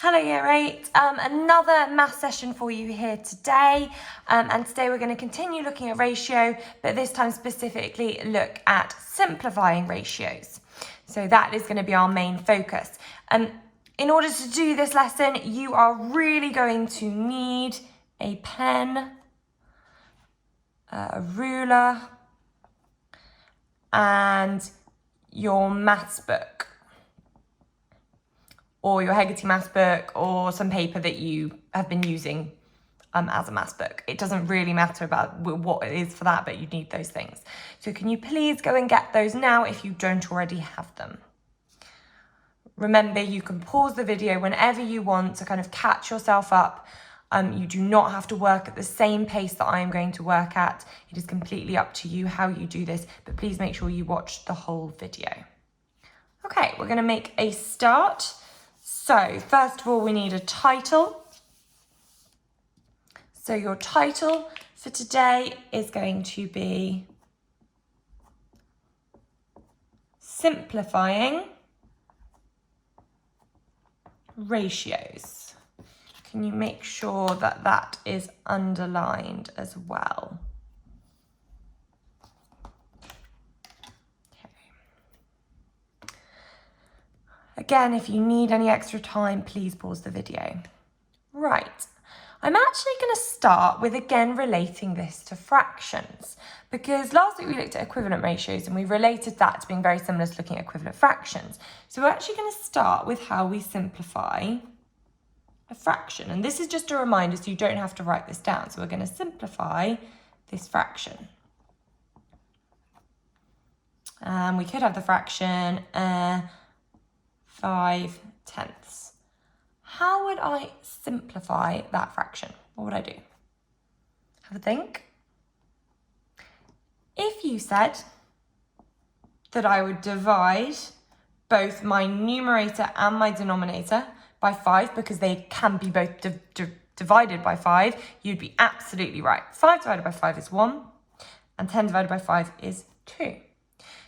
Hello Year 8, another math session for you here today, and today we're going to continue looking at ratio, but this time specifically look at simplifying ratios. So that is going to be our main focus. In order to do this lesson, you are really going to need a pen, a ruler, and your maths book, or your Hegarty maths book, or some paper that you have been using as a maths book. It doesn't really matter about what it is for that, but you need those things. So can you please go and get those now if you don't already have them? Remember, you can pause the video whenever you want to kind of catch yourself up. You do not have to work at the same pace that I am going to work at. It is completely up to you how you do this, but please make sure you watch the whole video. Okay, we're going to make a start. So first of all, we need a title. So your title for today is going to be Simplifying Ratios. Can you make sure that that is underlined as well? Again, if you need any extra time, please pause the video. Right, I'm actually going to start with again relating this to fractions, because last week we looked at equivalent ratios and we related that to being very similar to looking at equivalent fractions. So we're actually going to start with how we simplify a fraction. And this is just a reminder so you don't have to write this down. So we're going to simplify this fraction. We could have the fraction 5/10. How would I simplify that fraction? What would I do? Have a think. If you said that I would divide both my numerator and my denominator by 5, because they can be both divided by 5, you'd be absolutely right. 5 divided by 5 is 1, and 10 divided by 5 is 2.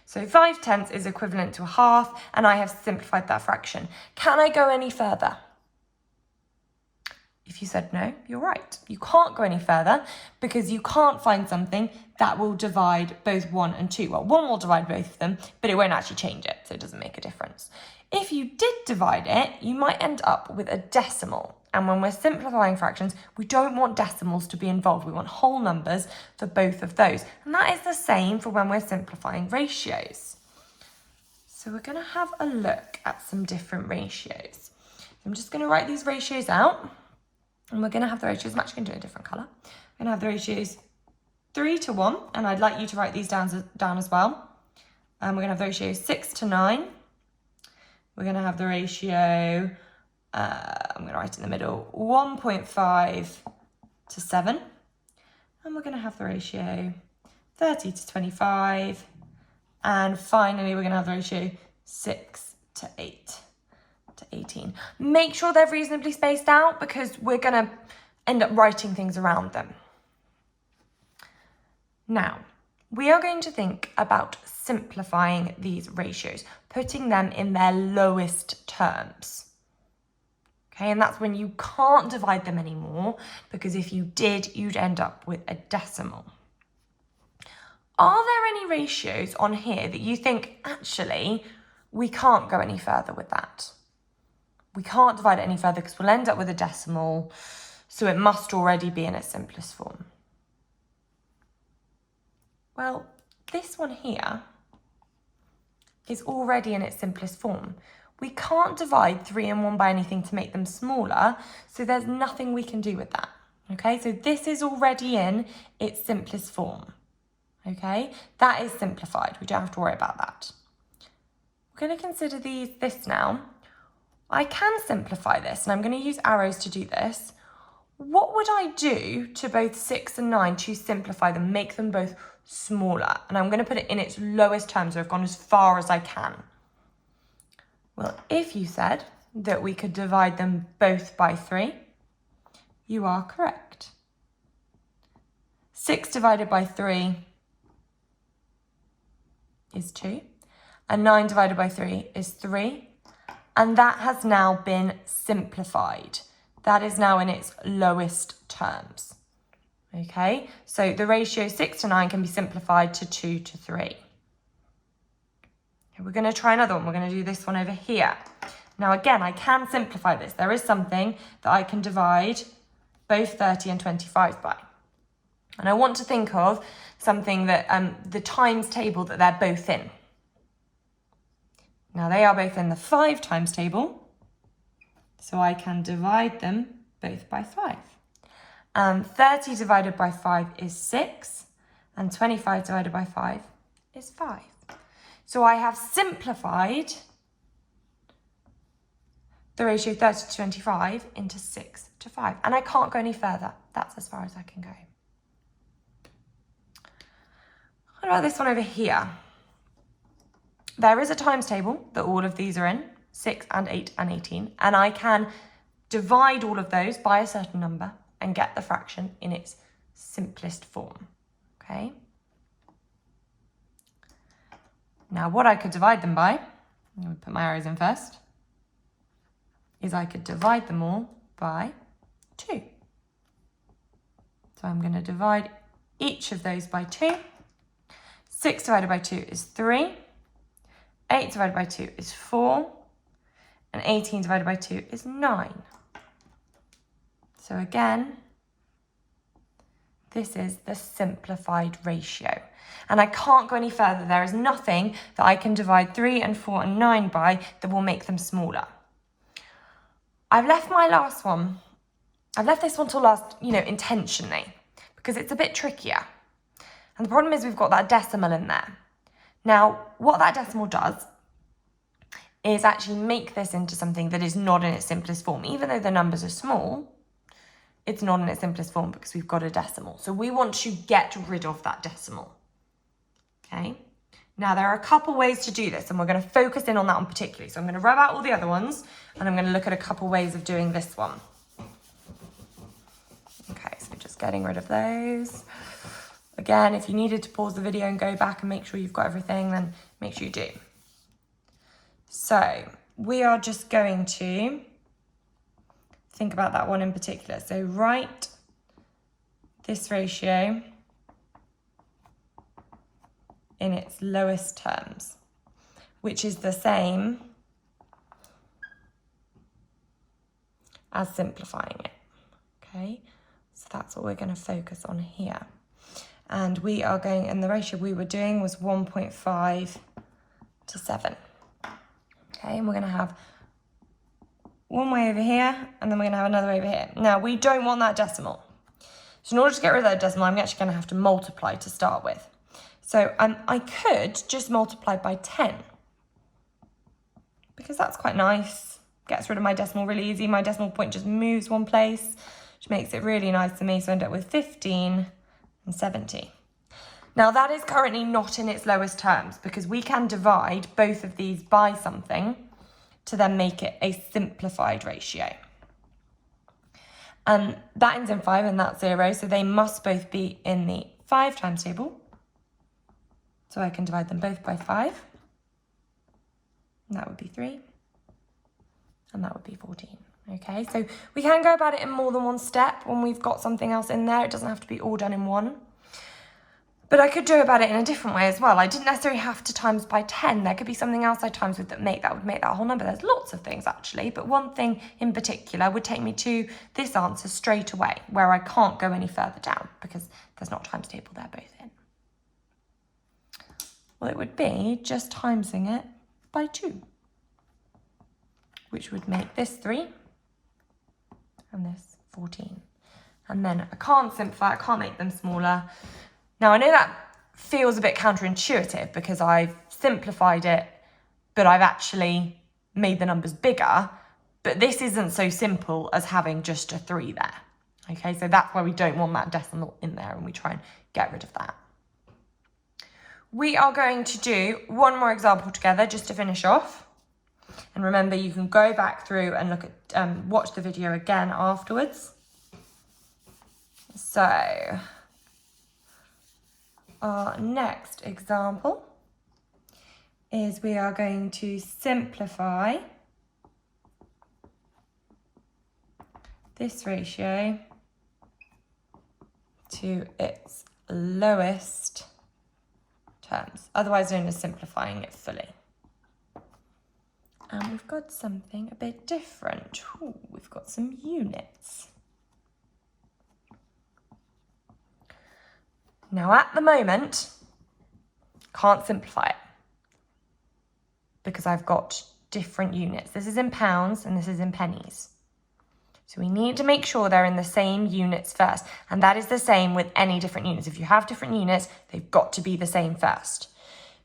So 5/10 is equivalent to a half, and I have simplified that fraction. Can I go any further? If you said no, you're right. You can't go any further because you can't find something that will divide both 1 and 2. Well, 1 will divide both of them, but it won't actually change it, so it doesn't make a difference. If you did divide it, you might end up with a decimal. And when we're simplifying fractions, we don't want decimals to be involved. We want whole numbers for both of those. And that is the same for when we're simplifying ratios. So we're going to have a look at some different ratios. I'm just going to write these ratios out. And we're going to have the ratios, I'm actually going to do it in a different colour. We're going to have the ratios 3:1, and I'd like you to write these down as well. We're going to have the ratio 6:9. We're going to have the ratio, I'm going to write in the middle, 1.5:7. And we're going to have the ratio 30:25. And finally, we're going to have the ratio 6:8. To 18. Make sure they're reasonably spaced out because we're going to end up writing things around them. Now, we are going to think about simplifying these ratios, putting them in their lowest terms. Okay, and that's when you can't divide them anymore, because if you did, you'd end up with a decimal. Are there any ratios on here that you think, actually, we can't go any further with that? We can't divide it any further because we'll end up with a decimal, so it must already be in its simplest form. Well, this one here is already in its simplest form. We can't divide 3 and 1 by anything to make them smaller, so there's nothing we can do with that. Okay, so this is already in its simplest form. Okay, that is simplified. We don't have to worry about that. We're going to consider this now. I can simplify this, and I'm going to use arrows to do this. What would I do to both 6 and 9 to simplify them, make them both smaller? And I'm going to put it in its lowest terms, so I've gone as far as I can. Well, if you said that we could divide them both by 3, you are correct. 6 divided by 3 is 2, and 9 divided by 3 is 3. and that has now been simplified. That is now in its lowest terms. Okay, so the ratio 6 to 9 can be simplified to 2 to 3. Okay, we're going to try another one. We're going to do this one over here. Now, again, I can simplify this. There is something that I can divide both 30 and 25 by. And I want to think of something that the times table that they're both in. Now, they are both in the 5 times table, so I can divide them both by 5. 30 divided by 5 is 6, and 25 divided by 5 is 5. So I have simplified the ratio 30 to 25 into 6 to 5. And I can't go any further. That's as far as I can go. What about this one over here? There is a times table that all of these are in, 6 and 8 and 18. And I can divide all of those by a certain number and get the fraction in its simplest form, okay? Now, what I could divide them by, I'm going to put my arrows in first, is I could divide them all by 2. So I'm going to divide each of those by 2. 6 divided by 2 is 3. 8 divided by 2 is 4. And 18 divided by 2 is 9. So again, this is the simplified ratio. And I can't go any further. There is nothing that I can divide 3 and 4 and 9 by that will make them smaller. I've left my last one. I've left this one till last, intentionally, because it's a bit trickier. And the problem is we've got that decimal in there. Now, what that decimal does is actually make this into something that is not in its simplest form. Even though the numbers are small, it's not in its simplest form because we've got a decimal. So we want to get rid of that decimal. Okay? Now, there are a couple ways to do this, and we're going to focus in on that one particularly. So I'm going to rub out all the other ones, and I'm going to look at a couple ways of doing this one. Okay, so just getting rid of those. Again, if you needed to pause the video and go back and make sure you've got everything, then make sure you do. So we are just going to think about that one in particular. So write this ratio in its lowest terms, which is the same as simplifying it. Okay, so that's what we're going to focus on here. And we are going, and the ratio we were doing was 1.5 to 7. Okay, and we're going to have one way over here, and then we're going to have another way over here. Now, we don't want that decimal. So in order to get rid of that decimal, I'm actually going to have to multiply to start with. So I could just multiply by 10, because that's quite nice. Gets rid of my decimal really easy. My decimal point just moves one place, which makes it really nice to me. So I end up with 15 and 70. Now, that is currently not in its lowest terms, because we can divide both of these by something to then make it a simplified ratio. And that ends in 5 and that's 0, so they must both be in the 5 times table. So I can divide them both by 5. And that would be 3. And that would be 14. Okay, so we can go about it in more than one step when we've got something else in there. It doesn't have to be all done in one. But I could do about it in a different way as well. I didn't necessarily have to times by 10. There could be something else I times with that would make that whole number. There's lots of things actually, but one thing in particular would take me to this answer straight away, where I can't go any further down because there's not a times table they're both in. Well, it would be just timesing it by 2, which would make this 3 and this 14. And then I can't simplify, I can't make them smaller. Now, I know that feels a bit counterintuitive because I've simplified it, but I've actually made the numbers bigger. But this isn't so simple as having just a 3 there. Okay, so that's why we don't want that decimal in there and we try and get rid of that. We are going to do one more example together just to finish off. And remember, you can go back through and look at, watch the video again afterwards. So our next example is we are going to simplify this ratio to its lowest terms, otherwise known as simplifying it fully. And we've got something a bit different. Ooh, we've got some units. Now at the moment, can't simplify it because I've got different units. This is in pounds and this is in pennies. So we need to make sure they're in the same units first. And that is the same with any different units. If you have different units, they've got to be the same first.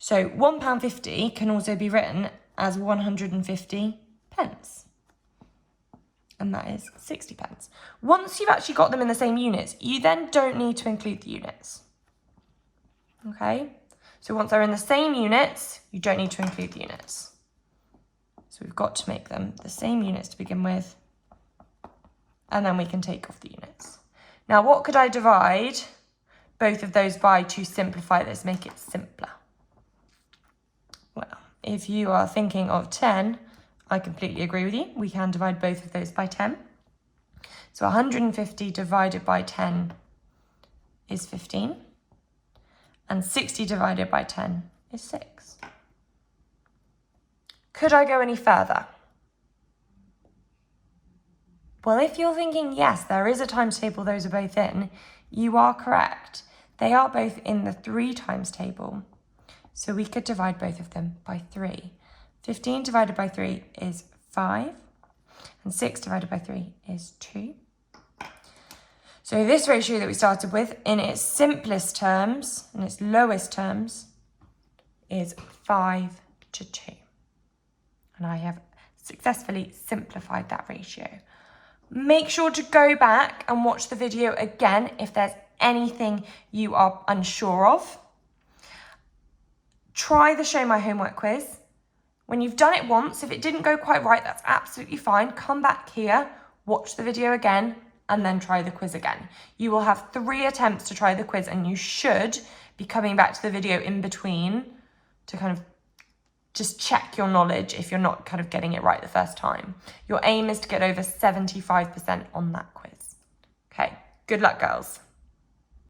So £1.50 can also be written as 150 pence. And that is 60 pence. Once you've actually got them in the same units, you then don't need to include the units. Okay? So once they're in the same units, you don't need to include the units. So we've got to make them the same units to begin with. And then we can take off the units. Now, what could I divide both of those by to simplify this, make it simpler? Well, if you are thinking of 10, I completely agree with you. We can divide both of those by 10. So 150 divided by 10 is 15. And 60 divided by 10 is 6. Could I go any further? Well, if you're thinking, yes, there is a times table, those are both in, you are correct. They are both in the 3 times table. So we could divide both of them by 3. 15 divided by 3 is 5. And 6 divided by 3 is 2. So this ratio that we started with, in its simplest terms, in its lowest terms, is 5 to 2. And I have successfully simplified that ratio. Make sure to go back and watch the video again if there's anything you are unsure of. Try the Show My Homework quiz. When you've done it once, if it didn't go quite right, that's absolutely fine. Come back here, watch the video again, and then try the quiz again. You will have 3 attempts to try the quiz, and you should be coming back to the video in between to kind of just check your knowledge if you're not kind of getting it right the first time. Your aim is to get over 75% on that quiz. Okay, good luck, girls.